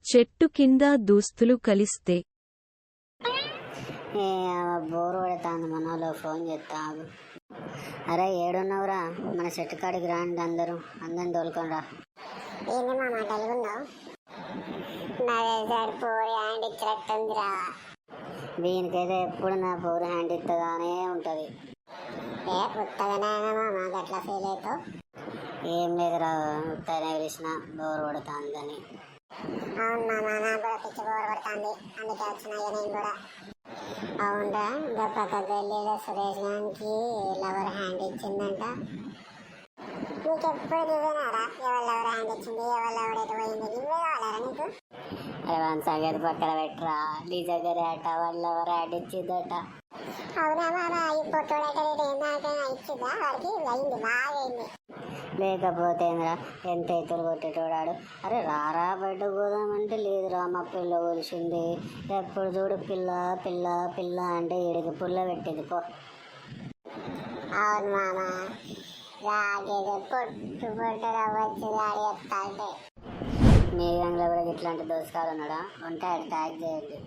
చెట్టు కింద దోస్తులు కలిస్తే బోరు పడతాను మనలో ఫోన్ చేస్తాను. అరే ఏడున్నావురా? మన చెట్టు కాడికి రాండి అందరిని తోలుకొని రా. ఏంది మామ తెలుగున్నావు? నా పోరి హ్యాండ్ ఇచ్చినట్టుందిరా. దీనికైతే ఎప్పుడు నా పోరు హ్యాండ్ ఇస్తుందానే ఉంటుంది. ఏ ఉత్తగానే మామ గట్లా ఫీల్ అవుతావు? ఏం లేదురా, ఉత్తనే పిలిచిన బోరు పడుతుందని. అవును మామ, నాకు కూడా పిచ్చి బోర్ పడుతుంది, అందుకే వచ్చినా నేను కూడా. అవునరా, ఇంకా పక్క గల్లీలో సురేష్ గారికి లవర్ హ్యాండ్ ఇచ్చిందంట. నీకు ఎప్పుడు దిగినారా ఎవరు హ్యాండ్ ఇచ్చింది, ఎవరు ఎటు పోయింది, నువ్వే కావాలరా నీకు? అరే వన్ సంగతి పక్కన పెట్టరా, నీ దగ్గర అట వాళ్ళ ఎవరు హ్యాండ్ ఇచ్చిందట. అవునా మామ, ఈ పొట్టోడైతే ఏందాకైనా ఇచ్చిందా? వాడికి అయింది, బాగా అయింది. లేకపోతే ఎంత ఎత్తులు కొట్టేటోడాడు. అరే రారా బయటకు పోదామంటే లేదురా, మా పిల్ల కొలిసింది. ఎప్పుడు చూడు పిల్ల పిల్ల పిల్ల అంటే ఈడికి పుల్ల పెట్టింది పో. అవును మామ, రాగేదో పొట్టు పొట్టుగా వచ్చి దాడి చెప్తా అంటే. మీ గంగలో కూడా ఇట్లాంటి దోసకాలు ఉన్నాడా? ఉంటే ట్యాగ్ చేయండి.